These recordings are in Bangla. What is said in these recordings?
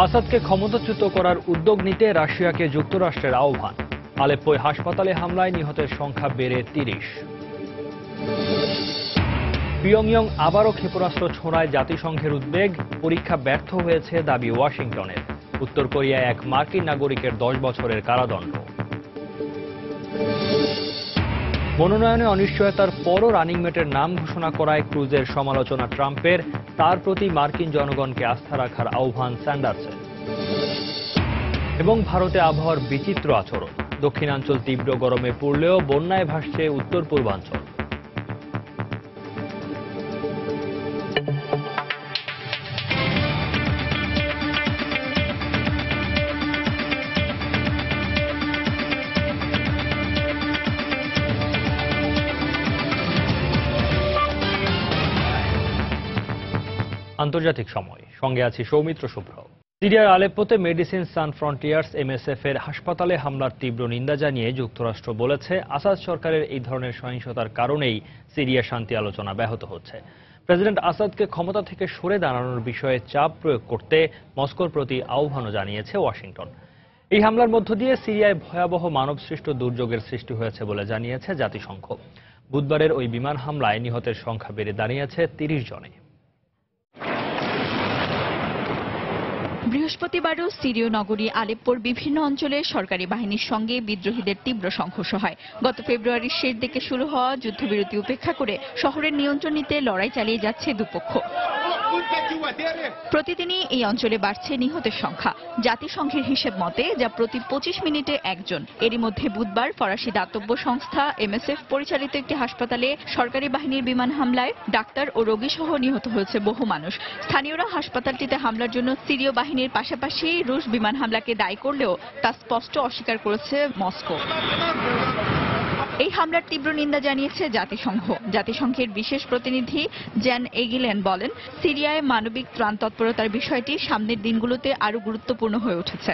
আসাদকে ক্ষমতাচ্যুত করার উদ্যোগ নিতে রাশিয়াকে যুক্তরাষ্ট্রের আহ্বান। আলেপ্পোয় হাসপাতালে হামলায় নিহতের সংখ্যা বেড়ে ৩০। পিয়ংইয়ং আবারও ক্ষেপণাস্ত্র ছোঁড়ায় জাতিসংঘের উদ্বেগ, পরীক্ষা ব্যর্থ হয়েছে দাবি ওয়াশিংটনের। উত্তর কোরিয়ায় এক মার্কিন নাগরিকের 10 বছরের কারাদণ্ড। মনোনয়নে অনিশ্চয়তার পরও রানিং মেটের নাম ঘোষণা করায় ক্রুজের সমালোচনা ট্রাম্পের, তার প্রতি মার্কিন জনগণকে আস্থা রাখার আহ্বান স্যান্ডার্সের। এবং ভারতে আবহাওয়ার বিচিত্র আচরণ, দক্ষিণাঞ্চল তীব্র গরমে পড়লেও বন্যায় ভাসছে উত্তর পূর্বাঞ্চল। আন্তর্জাতিক সময়, সঙ্গে আছি সৌমিত্র শুভ্র। সিরিয়ার আলেপ্পোতে মেডিসিন সান ফ্রন্টিয়ার্স এমএসএফ এর হাসপাতালে হামলার তীব্র নিন্দা জানিয়ে যুক্তরাষ্ট্র বলেছে, আসাদ সরকারের এই ধরনের সহিংসতার কারণেই সিরিয়া শান্তি আলোচনা ব্যাহত হচ্ছে। প্রেসিডেন্ট আসাদকে ক্ষমতা থেকে সরে দাঁড়ানোর বিষয়ে চাপ প্রয়োগ করতে মস্কোর প্রতি আহ্বানও জানিয়েছে ওয়াশিংটন। এই হামলার মধ্য দিয়ে সিরিয়ায় ভয়াবহ মানবসৃষ্ট দুর্যোগের সৃষ্টি হয়েছে বলে জানিয়েছে জাতিসংঘ। বুধবারের ওই বিমান হামলায় নিহতের সংখ্যা বেড়ে দাঁড়িয়েছে ৩০ জনে। বৃহস্পতিবারও সিরীয় নগরী আলেপ্পোর বিভিন্ন অঞ্চলে সরকারি বাহিনীর সঙ্গে বিদ্রোহীদের তীব্র সংঘর্ষ হয়। গত ফেব্রুয়ারির শেষ দিকে শুরু হওয়া যুদ্ধবিরতি উপেক্ষা করে শহরের নিয়ন্ত্রণ নিতে লড়াই চালিয়ে যাচ্ছে দুপক্ষ। প্রতিদিনই এই অঞ্চলে বাড়ছে নিহতের সংখ্যা। জাতিসংঘের হিসেব মতে যা প্রতি 25 মিনিটে একজন। এরই মধ্যে বুধবার ফরাসি দাতব্য সংস্থা এমএসএফ পরিচালিত একটি হাসপাতালে সরকারি বাহিনীর বিমান হামলায় ডাক্তার ও রোগী সহ নিহত হয়েছে বহু মানুষ। স্থানীয়রা হাসপাতালটিতে হামলার জন্য সিরীয় বাহিনীর পাশাপাশি রুশ বিমান হামলাকে দায়ী করলেও তা স্পষ্ট অস্বীকার করেছে মস্কো। এই হামলার তীব্র নিন্দা জানিয়েছে জাতিসংঘ। জাতিসংঘের বিশেষ প্রতিনিধি জ্যান এগিলেন বলেন, সিরিয়ায় মানবিক ত্রাণ তৎপরতার বিষয়টি সামনের দিনগুলোতে আরো গুরুত্বপূর্ণ হয়ে উঠেছে।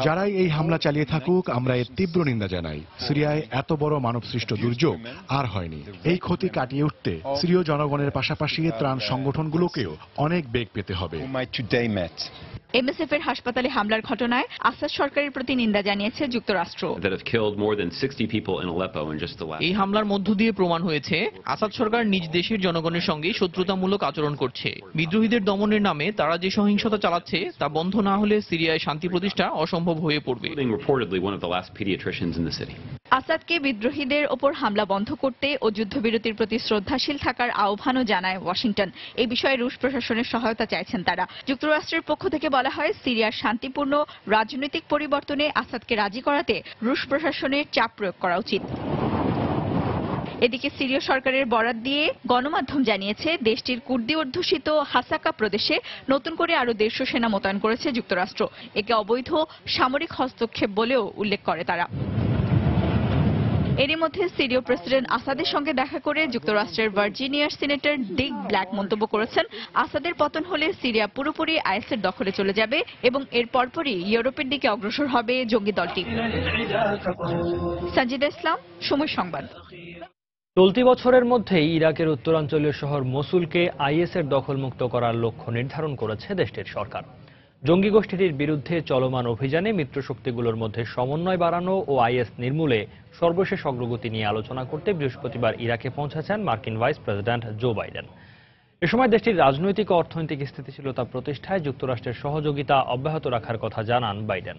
যারাই এই হামলা চালিয়ে থাকুক, আমরা এর তীব্র নিন্দা জানাই। সিরিয়ায় এত বড় মানবসৃষ্ট দুর্যোগ আর হয়নি। এই ক্ষতি কাটিয়ে উঠতে সিরীয় জনগণের পাশাপাশি ত্রাণ সংগঠনগুলোকেও অনেক বেগ পেতে হবে। এমএসএফ এর হাসপাতালে হামলার ঘটনায় আসাদ সরকারের প্রতি নিন্দা জানিয়েছে যুক্তরাষ্ট্র। এই হামলার মধ্য দিয়ে প্রমাণ হয়েছে আসাদ সরকার নিজ দেশের জনগণের সঙ্গে শত্রুতামূলক আচরণ করছে। বিদ্রোহীদের দমনের নামে তারা যে সহিংসতা চালাচ্ছে তা বন্ধ না হলে সিরিয়ায় শান্তি প্রতিষ্ঠা অসম্ভব হয়ে পড়বে। আসাদকে বিদ্রোহীদের ওপর হামলা বন্ধ করতে ও যুদ্ধবিরতির প্রতি শ্রদ্ধাশীল থাকার আহ্বানও জানায় ওয়াশিংটন। এই বিষয়ে রুশ প্রশাসনের সহায়তা চাইছেন তারা। যুক্তরাষ্ট্রের পক্ষ থেকে বলা হয়, সিরিয়ার শান্তিপূর্ণ রাজনৈতিক পরিবর্তনে আসাদকে রাজি করাতে রুশ প্রশাসনের চাপ প্রয়োগ করা উচিত। এদিকে সিরীয় সরকারের বরাত দিয়ে গণমাধ্যম জানিয়েছে, দেশটির কুর্দি অধ্যুষিত হাসাকা প্রদেশে নতুন করে আরো 150 সেনা মোতায়েন করেছে যুক্তরাষ্ট্র। একে অবৈধ সামরিক হস্তক্ষেপ বলেও উল্লেখ করে তারা। এরই মধ্যে সিরীয় প্রেসিডেন্ট আসাদের সঙ্গে দেখা করে যুক্তরাষ্ট্রের ভার্জিনিয়ার সিনেটর ডিক ব্ল্যাক মন্তব্য করেছেন, আসাদের পতন হলে সিরিয়া পুরোপুরি আইএসের দখলে চলে যাবে এবং এর পরপরই ইউরোপের দিকে অগ্রসর হবে জঙ্গি দলটি। সাজিদা ইসলাম, সময় সংবাদ। চলতি বছরের মধ্যেই ইরাকের উত্তরাঞ্চলীয় শহর মসুলকে আইএসের দখলমুক্ত করার লক্ষ্য নির্ধারণ করেছে দেশটির সরকার। জঙ্গি গোষ্ঠীটির বিরুদ্ধে চলমান অভিযানে মিত্রশক্তিগুলোর মধ্যে সমন্বয় বাড়ানো ও আইএস নির্মূলে সর্বশেষ অগ্রগতি নিয়ে আলোচনা করতে বৃহস্পতিবার ইরাকে পৌঁছেছেন মার্কিন ভাইস প্রেসিডেন্ট জো বাইডেন। এ সময় দেশটির রাজনৈতিক ও অর্থনৈতিক স্থিতিশীলতা প্রতিষ্ঠায় যুক্তরাষ্ট্রের সহযোগিতা অব্যাহত রাখার কথা জানান বাইডেন।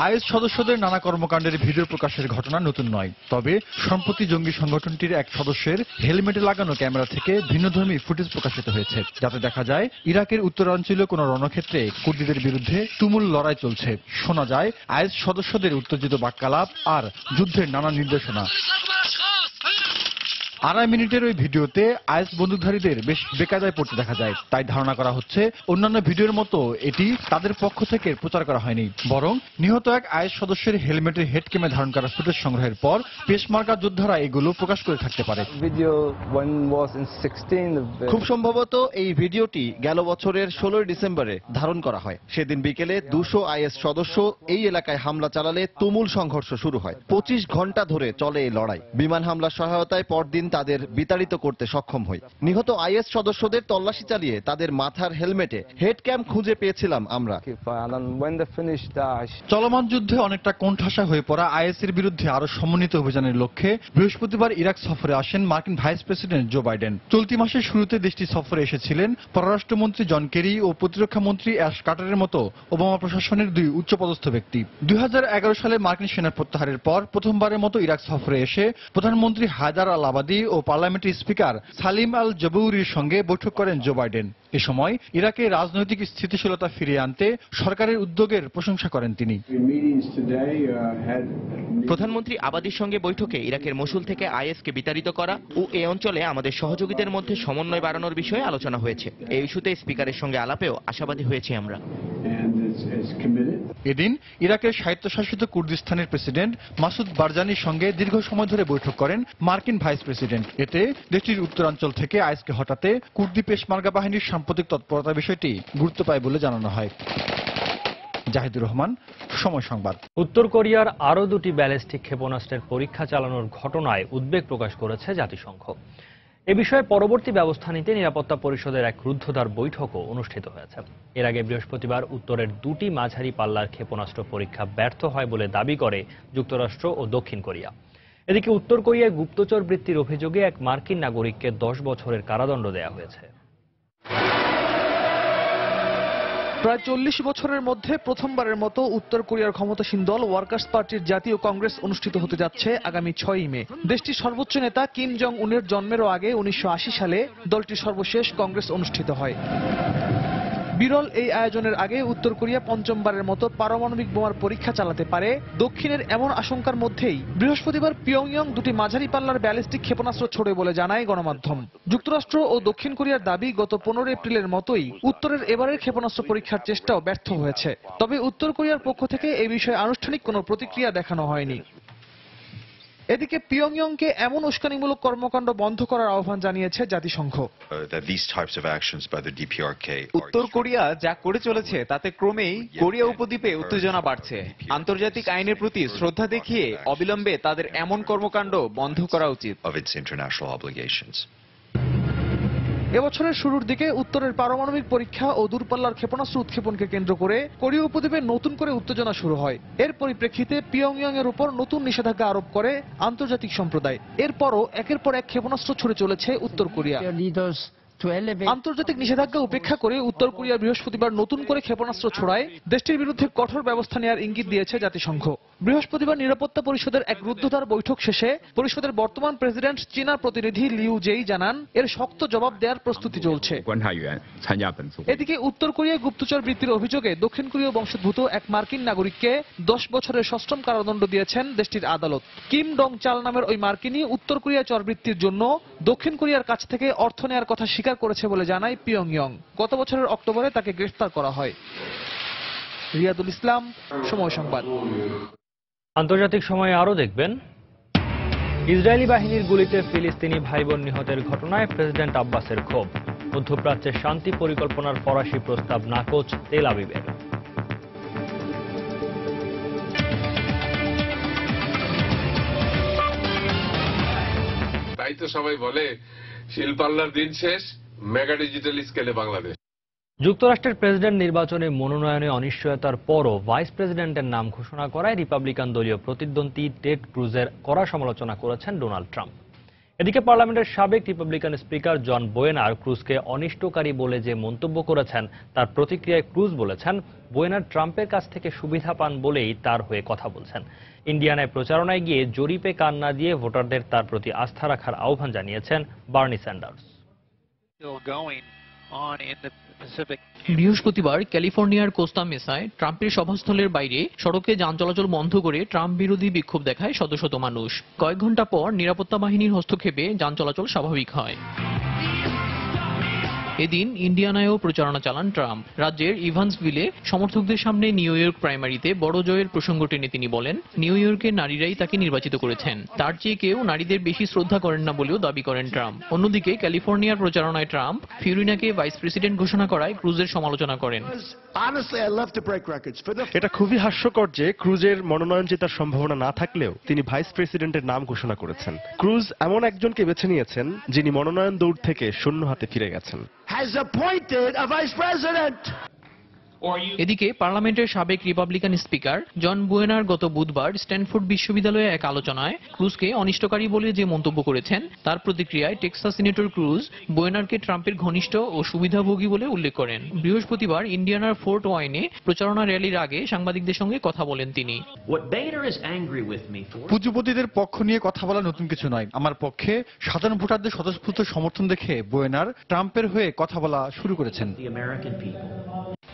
আইএস সদস্যদের নানা কর্মকাণ্ডের ভিডিও প্রকাশের ঘটনা নতুন নয়। তবে সম্প্রতি জঙ্গি সংগঠনটির এক সদস্যের হেলমেটে লাগানো ক্যামেরা থেকে ভিন্নধর্মী ফুটেজ প্রকাশিত হয়েছে, যাতে দেখা যায় ইরাকের উত্তরাঞ্চলীয় কোনো রণক্ষেত্রে কুর্দিদের বিরুদ্ধে তুমুল লড়াই চলছে। শোনা যায় আইএস সদস্যদের উত্তেজিত বাক্যালাপ আর যুদ্ধের নানা নির্দেশনা। 2.5 মিনিটের ওই ভিডিওতে আইএস বন্দুকধারীদের বেশ বেকায়দায় পড়তে দেখা যায়। তাই ধারণা করা হচ্ছে অন্যান্য ভিডিওর মতো এটি তাদের পক্ষ থেকে প্রচার করা হয়নি, বরং নিহত এক আইএস সদস্যের হেলমেটের হেড ক্যামে ধারণ করা ফুটেজ সংগ্রহের পর পেশমার্কা যোদ্ধারা এগুলো প্রকাশ করে থাকতে পারে। খুব সম্ভবত এই ভিডিওটি গেল বছরের 16 ডিসেম্বরে ধারণ করা হয়। সেদিন বিকেলে 200 আইএস সদস্য এই এলাকায় হামলা চালালে তুমুল সংঘর্ষ শুরু হয়। 25 ঘন্টা ধরে চলে এই লড়াই। বিমান হামলার সহায়তায় পরদিন তাদের বিতাড়িত করতে সক্ষম হই। নিহত আইএস সদস্যদের তল্লাশি চালিয়ে তাদের মাথার হেলমেটে হেড ক্যাম খুঁজে পেয়েছিলাম আমরা। চলমান যুদ্ধে অনেকটা কোণঠাসা হয়ে পড়া আইএসের বিরুদ্ধে আরো সমন্বিত অভিযানের লক্ষ্যে বৃহস্পতিবার ইরাক সফরে আসেন মার্কিন ভাইস প্রেসিডেন্ট জো বাইডেন। চলতি মাসের শুরুতে দেশটি সফরে এসেছিলেন পররাষ্ট্রমন্ত্রী জন কেরি ও প্রতিরক্ষা মন্ত্রী অ্যাশ কার্টারের মতো ওবামা প্রশাসনের দুই উচ্চপদস্থ ব্যক্তি। 2011 সালে মার্কিন সেনা প্রত্যাহারের পর প্রথমবারের মতো ইরাক সফরে এসে প্রধানমন্ত্রী হায়দার আল আবাদি ও পার্লামেন্টারি স্পিকার সালিম আল জাবউরির সঙ্গে বৈঠক করেন জো বাইডেন। এ সময় ইরাকে রাজনৈতিক স্থিতিশীলতা ফিরিয়ে আনতে সরকারের উদ্যোগের প্রশংসা করেন তিনি। প্রধানমন্ত্রী আবাদির সঙ্গে বৈঠকে ইরাকের মসুল থেকে আইএসকে বিতাড়িত করা ও এই অঞ্চলে আমাদের সহযোগীদের মধ্যে সমন্বয় বাড়ানোর বিষয়ে আলোচনা হয়েছে। এই ইস্যুতে স্পিকারের সঙ্গে আলাপেও আশাবাদী হয়েছি আমরা। এদিন ইরাকের স্বায়ত্তশাসিত কুর্দিস্তানের প্রেসিডেন্ট মাসুদ বারজানির সঙ্গে দীর্ঘ সময় ধরে বৈঠক করেন মার্কিন ভাইস প্রেসিডেন্ট। এতে দেশটির উত্তরাঞ্চল থেকে আইএসকে হটাতে কুর্দি পেশমার্গা বাহিনীর সাম্প্রতিক তৎপরতা বিষয়টি গুরুত্ব পায় বলে জানানো হয়। জাহিদুর রহমান, সময় সংবাদ। উত্তর কোরিয়ার আরও দুটি ব্যালিস্টিক ক্ষেপণাস্ত্রের পরীক্ষা চালানোর ঘটনায় উদ্বেগ প্রকাশ করেছে জাতিসংঘ। এ বিষয়ে পরবর্তী ব্যবস্থা নিতে নিরাপত্তা পরিষদের এক রুদ্ধদ্বার বৈঠকও অনুষ্ঠিত হয়েছে। এর আগে বৃহস্পতিবার উত্তরের দুটি মাঝারি পাল্লার ক্ষেপণাস্ত্র পরীক্ষা ব্যর্থ হয় বলে দাবি করে যুক্তরাষ্ট্র ও দক্ষিণ কোরিয়া। এদিকে উত্তর কোরিয়ায় গুপ্তচর বৃত্তির অভিযোগে এক মার্কিন নাগরিককে 10 বছরের কারাদণ্ড দেওয়া হয়েছে। প্রায় 40 বছরের মধ্যে প্রথমবারের মতো উত্তর কোরিয়ার ক্ষমতাসীন দল ওয়ার্কার্স পার্টির জাতীয় কংগ্রেস অনুষ্ঠিত হতে যাচ্ছে আগামী 6 মে। দেশটির সর্বোচ্চ নেতা কিম জং উনের জন্মেরও আগে 1980 সালে দলটির সর্বশেষ কংগ্রেস অনুষ্ঠিত হয়। বিরল এই আয়োজনের আগে উত্তর কোরিয়া পঞ্চমবারের মতো পারমাণবিক বোমার পরীক্ষা চালাতে পারে দক্ষিণের এমন আশঙ্কার মধ্যেই বৃহস্পতিবার পিয়ংইয়ং দুটি মাঝারি পাল্লার ব্যালিস্টিক ক্ষেপণাস্ত্র ছোড়ে বলে জানায় গণমাধ্যম। যুক্তরাষ্ট্র ও দক্ষিণ কোরিয়ার দাবি গত 15 এপ্রিলের মতোই উত্তরের এবারের ক্ষেপণাস্ত্র পরীক্ষার চেষ্টাও ব্যর্থ হয়েছে। তবে উত্তর কোরিয়ার পক্ষ থেকে এই বিষয়ে আনুষ্ঠানিক কোনো প্রতিক্রিয়া দেখানো হয়নি। এদিকে পিয়ংইয়ংকে এমন উস্কানিমূলক কর্মকাণ্ড বন্ধ করার আহ্বান জানিয়েছে জাতিসংঘ। উত্তর কোরিয়া যা করে চলেছে তাতে ক্রমেই কোরিয়া উপদ্বীপে উত্তেজনা বাড়ছে। আন্তর্জাতিক আইনের প্রতি শ্রদ্ধা দেখিয়ে অবিলম্বে তাদের এমন কর্মকাণ্ড বন্ধ করা উচিত। এবছরের শুরুর দিকে উত্তরের পারমাণবিক পরীক্ষা ও দূরপাল্লার ক্ষেপণাস্ত্র উৎক্ষেপণকে কেন্দ্র করে কোরিয়া উপদ্বীপে নতুন করে উত্তেজনা শুরু হয়। এর পরিপ্রেক্ষিতে পিয়ংইয়ং এর উপর নতুন নিষেধাজ্ঞা আরোপ করে আন্তর্জাতিক সম্প্রদায়। এরপরও একের পর এক ক্ষেপণাস্ত্র ছুড়ে চলেছে উত্তর কোরিয়া। আন্তর্জাতিক নিষেধাজ্ঞা উপেক্ষা করে উত্তর কোরিয়া বৃহস্পতিবার নতুন করে ক্ষেপণাস্ত্র ছোড়ায় দেশটির বিরুদ্ধে কঠোর ব্যবস্থা নেওয়ার ইঙ্গিত দিয়েছে জাতিসংঘ। বৃহস্পতিবার নিরাপত্তা পরিষদের এক রুদ্ধদ্বার বৈঠক শেষে পরিষদের বর্তমান প্রেসিডেন্ট চীনার প্রতিনিধি লিউ জেই জানান এর শক্ত জবাব দেওয়ার প্রস্তুতি চলছে। এদিকে উত্তর কোরিয়ায় গুপ্তচর বৃত্তির অভিযোগে দক্ষিণ কোরীয় বংশোদ্ভূত এক মার্কিন নাগরিককে 10 বছরের সশ্রম কারাদণ্ড দিয়েছেন দেশটির আদালত। কিম ডং চাল নামের ওই মার্কিনই উত্তর কোরিয়া চরবৃত্তির জন্য দক্ষিণ কোরিয়ার কাছ থেকে অর্থ নেওয়ার কথা স্বীকার করেছে বলে জানায় পিয়ংইয়ং। গত বছরের অক্টোবরে তাকে গ্রেফতার করা হয়। রিয়াদুল ইসলাম, সময় সংবাদ। আন্তর্জাতিক সময়ে আরও দেখবেন, ইসরায়েলি বাহিনীর গুলিতে ফিলিস্তিনি ভাইবোন নিহতের ঘটনায় প্রেসিডেন্ট আব্বাসের ক্ষোভ। মধ্যপ্রাচ্যের শান্তি পরিকল্পনার ফরাসি প্রস্তাব নাকচ তেল আবিবের। তাই তো সবাই বলে শিলপাল্লার দিন শেষ, মেগা ডিজিটাল স্কেলে বাংলাদেশ। যুক্তরাষ্ট্রের প্রেসিডেন্ট নির্বাচনে মনোনয়নে অনিশ্চয়তার পরও ভাইস প্রেসিডেন্টের নাম ঘোষণা করায় রিপাবলিকান দলীয় প্রতিদ্বন্দ্বী টেড ক্রুজের কড়া সমালোচনা করেছেন ডোনাল্ড ট্রাম্প। এদিকে পার্লামেন্টের সাবেক রিপাবলিকান স্পিকার জন বোয়েনার ক্রুজকে অনিষ্টকারী বলে যে মন্তব্য করেছেন তার প্রতিক্রিয়ায় ক্রুজ বলেছেন বোয়েনার ট্রাম্পের কাছ থেকে সুবিধা পান বলেই তার হয়ে কথা বলছেন। ইন্ডিয়ানায় প্রচারণায় গিয়ে জরিপে কান না দিয়ে ভোটারদের তার প্রতি আস্থা রাখার আহ্বান জানিয়েছেন বার্নি স্যান্ডার্স। বৃহস্পতিবার ক্যালিফোর্নিয়ার কোস্তা মেসায় ট্রাম্পের সভাস্থলের বাইরে সড়কে যান চলাচল বন্ধ করে ট্রাম্প বিরোধী বিক্ষোভ দেখায় শত শত মানুষ। কয়েক ঘন্টা পর নিরাপত্তা বাহিনীর হস্তক্ষেপে যান চলাচল স্বাভাবিক হয়। এদিন ইন্ডিয়ানায়ও প্রচারণা চালান ট্রাম্প। রাজ্যের ইভান্সভিলে সমর্থকদের সামনে নিউ ইয়র্ক প্রাইমারিতে বড় জয়ের প্রসঙ্গ টেনে তিনি বলেন, নিউ ইয়র্কের নারীরাই তাকে নির্বাচিত করেছেন, তার চেয়ে কেউ নারীদের বেশি শ্রদ্ধা করেন না বলেও দাবি করেন ট্রাম্প। অন্যদিকে ক্যালিফোর্নিয়ার প্রচারণায় ট্রাম্প ফিওরিনাকে ভাইস প্রেসিডেন্ট ঘোষণা করায় ক্রুজের সমালোচনা করেন। এটা খুবই হাস্যকর যে ক্রুজের মনোনয়ন জেতার সম্ভাবনা না থাকলেও তিনি ভাইস প্রেসিডেন্টের নাম ঘোষণা করেছেন। ক্রুজ এমন একজনকে বেছে নিয়েছেন যিনি মনোনয়ন দৌড় থেকে শূন্য হাতে ফিরে গেছেন। এদিকে পার্লামেন্টের সাবেক রিপাবলিকান স্পিকার জন বুয়েনার গত বুধবার স্ট্যানফোর্ড বিশ্ববিদ্যালয়ে এক আলোচনায় ক্রুজকে অনিষ্টকারী বলে যে মন্তব্য করেছেন, তার প্রতিক্রিয়ায় টেক্সাস সিনেটর ক্রুজ বুয়েনারকে ট্রাম্পের ঘনিষ্ঠ ও সুবিধাভোগী বলে উল্লেখ করেন। বৃহস্পতিবার ইন্ডিয়ানার ফোর্ট ওয়াইনে প্রচারণা র্যালির আগে সাংবাদিকদের সঙ্গে কথা বলেন তিনি। পুঁজিপতিদের পক্ষ নিয়ে কথা বলা নতুন কিছু নয়। আমার পক্ষে সাধারণ ভোটারদের স্বতঃস্ফূর্ত সমর্থন দেখে বুয়েনার ট্রাম্পের হয়ে কথা বলা শুরু করেছেন।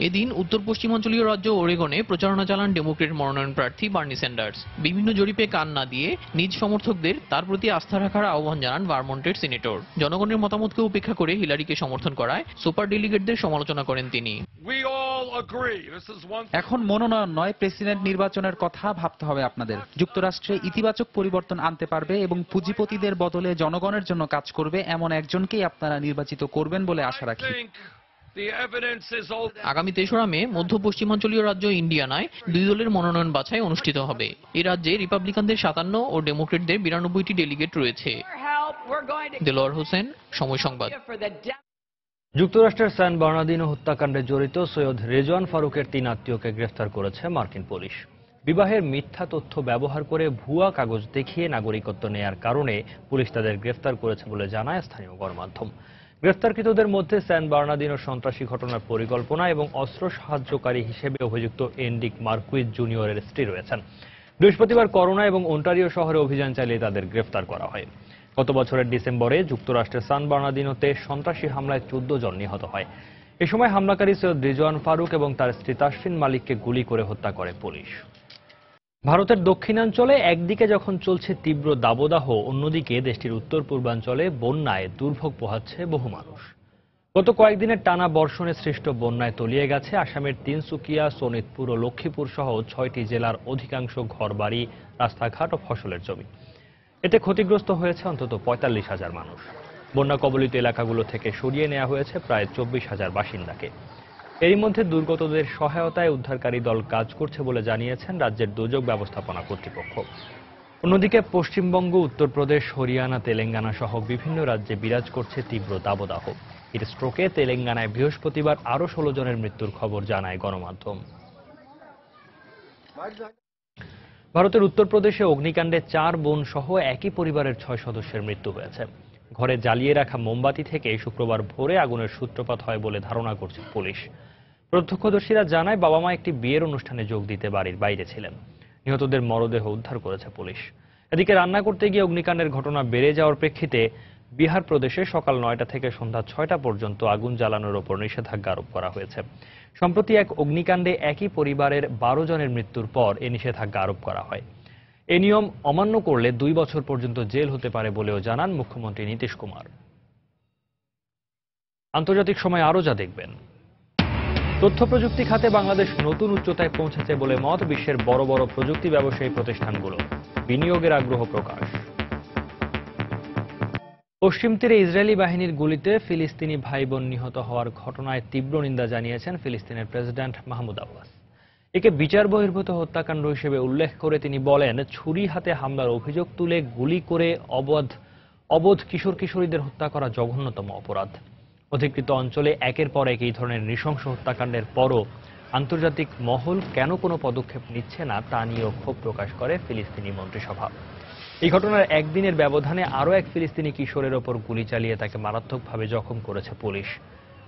এদিন উত্তর পশ্চিমাঞ্চলীয় রাজ্য ওরেগনে প্রচারণা চালান ডেমোক্রেট মনোনয়ন প্রার্থী বার্নি স্যান্ডার্স। বিভিন্ন জরিপে কান না দিয়ে নিজ সমর্থকদের তার প্রতি আস্থা রাখার আহ্বান জানান ভারমন্টের সিনেটর। জনগণের মতামতকে উপেক্ষা করে হিলারিকে সমর্থন করায় সুপার ডেলিগেটদের সমালোচনা করেন তিনি। এখন মনোনয়ন নয়, প্রেসিডেন্ট নির্বাচনের কথা ভাবতে হবে আপনাদের। যুক্তরাষ্ট্রে ইতিবাচক পরিবর্তন আনতে পারবে এবং পুঁজিপতিদের বদলে জনগণের জন্য কাজ করবে এমন একজনকেই আপনারা নির্বাচিত করবেন বলে আশা রাখি। আগামী ৩রা মে মধ্য পশ্চিমাঞ্চলীয় রাজ্য ইন্ডিয়ানায় দুই দলের মনোনয়ন বাছাই অনুষ্ঠিত হবে। এই রাজ্যে রিপাবলিকানদের ৫৭ ও ডেমোক্রেটদের ৯২টি ডেলিগেট রয়েছে। দেলোয়ার হোসেন, সময় সংবাদ। যুক্তরাষ্ট্রের স্যান বার্নার্ডিনো হত্যাকাণ্ডে জড়িত সৈয়দ রেজওয়ান ফারুকের ৩ আত্মীয়কে গ্রেফতার করেছে মার্কিন পুলিশ। বিবাহের মিথ্যা তথ্য ব্যবহার করে ভুয়া কাগজ দেখিয়ে নাগরিকত্ব নেয়ার কারণে পুলিশ তাদের গ্রেফতার করেছে বলে জানায় স্থানীয় গণমাধ্যম। গ্রেফতারকৃতদের মধ্যে স্যান বার্নার্ডিনো সন্ত্রাসী ঘটনার পরিকল্পনা এবং অস্ত্র সাহায্যকারী হিসেবে অভিযুক্ত এন্ডিক মার্কুইজ জুনিয়রের স্ত্রী রয়েছেন। বৃহস্পতিবার করোনা এবং ওন্টারিও শহরে অভিযান চালিয়ে তাদের গ্রেফতার করা হয়। গত বছরের ডিসেম্বরে যুক্তরাষ্ট্রের সান বার্নার্ডিনোতে সন্ত্রাসী হামলায় ১৪ জন নিহত হয়। এ সময় হামলাকারী সৈয়দ রিজওয়ান ফারুক এবং তার স্ত্রী তাসফিন মালিককে গুলি করে হত্যা করে পুলিশ। ভারতের দক্ষিণাঞ্চলে একদিকে যখন চলছে তীব্র দাবদাহ, অন্যদিকে দেশটির উত্তর পূর্বাঞ্চলে বন্যায় দুর্ভোগ পোহাচ্ছে বহু মানুষ। গত কয়েকদিনের টানা বর্ষণে সৃষ্ট বন্যায় তলিয়ে গেছে আসামের তিনসুকিয়া, শোনিতপুর ও লক্ষ্মীপুর সহ ৬টি জেলার অধিকাংশ ঘরবাড়ি, রাস্তাঘাট ও ফসলের জমি। এতে ক্ষতিগ্রস্ত হয়েছে অন্তত ৪৫,০০০ মানুষ। বন্যা কবলিত এলাকাগুলো থেকে সরিয়ে নেওয়া হয়েছে প্রায় ২৪,০০০ বাসিন্দাকে। এরই মধ্যে দুর্গতদের সহায়তায় উদ্ধারকারী দল কাজ করছে বলে জানিয়েছেন রাজ্যের দুর্যোগ ব্যবস্থাপনা কর্তৃপক্ষ। অন্যদিকে পশ্চিমবঙ্গ, উত্তরপ্রদেশ, হরিয়ানা, তেলেঙ্গানা সহ বিভিন্ন রাজ্যে বিরাজ করছে তীব্র দাবদাহ। হিট স্ট্রোকে তেলেঙ্গানায় বৃহস্পতিবার আরও ১৬ জনের মৃত্যুর খবর জানায় গণমাধ্যম। ভারতের উত্তরপ্রদেশে অগ্নিকাণ্ডে ৪ বোন সহ একই পরিবারের ৬ সদস্যের মৃত্যু হয়েছে। ঘরে জ্বালিয়ে রাখা মোমবাতি থেকে শুক্রবার ভোরে আগুনের সূত্রপাত হয় বলে ধারণা করছে পুলিশ। প্রত্যক্ষদর্শীরা জানায় বাবা মা একটি বিয়ের অনুষ্ঠানে যোগ দিতে বাড়ির বাইরে ছিলেন। নিহতদের মরদেহ উদ্ধার করেছে পুলিশ। এদিকে রান্না করতে গিয়ে অগ্নিকাণ্ডের ঘটনা বেড়ে যাওয়ার প্রেক্ষিতে বিহার প্রদেশে সকাল ৯টা থেকে সন্ধ্যা ৬টা পর্যন্ত আগুন জ্বালানোর ওপর নিষেধাজ্ঞা আরোপ করা হয়েছে। সম্প্রতি এক অগ্নিকাণ্ডে একই পরিবারের ১২ জনের মৃত্যুর পর এ নিষেধাজ্ঞা আরোপ করা হয়। এই নিয়ম অমান্য করলে ২ বছর পর্যন্ত জেল হতে পারে বলেও জানান মুখ্যমন্ত্রী নীতিশ কুমার। আন্তর্জাতিক সময় আরও যা দেখবেন। তথ্য প্রযুক্তি খাতে বাংলাদেশ নতুন উচ্চতায় পৌঁছেছে বলে মত বিশ্বের বড় বড় প্রযুক্তি ব্যবসায়ী প্রতিষ্ঠানগুলো। বিনিয়োগের আগ্রহ প্রকাশ। পশ্চিম তীরে ইসরায়েলি বাহিনীর গুলিতে ফিলিস্তিনি ভাই বোন নিহত হওয়ার ঘটনায় তীব্র নিন্দা জানিয়েছেন ফিলিস্তিনের প্রেসিডেন্ট মাহমুদ আব্বাস। একে বিচার বহির্ভূত হত্যাকাণ্ড হিসেবে উল্লেখ করে তিনি বলেন, ছুরি হাতে হামলার অভিযোগ তুলে গুলি করে অবোধ কিশোর কিশোরীদের হত্যা করা জঘন্যতম অপরাধ। অধিকৃত অঞ্চলে একের পর এক এই ধরনের নৃশংস হত্যাকাণ্ডের পরও আন্তর্জাতিক মহল কেন কোনো পদক্ষেপ নিচ্ছে না তা নিয়েও ক্ষোভ প্রকাশ করে ফিলিস্তিনি মন্ত্রিসভা। এই ঘটনার একদিনের ব্যবধানে আরও এক ফিলিস্তিনি কিশোরের ওপর গুলি চালিয়ে তাকে মারাত্মকভাবে জখম করেছে পুলিশ।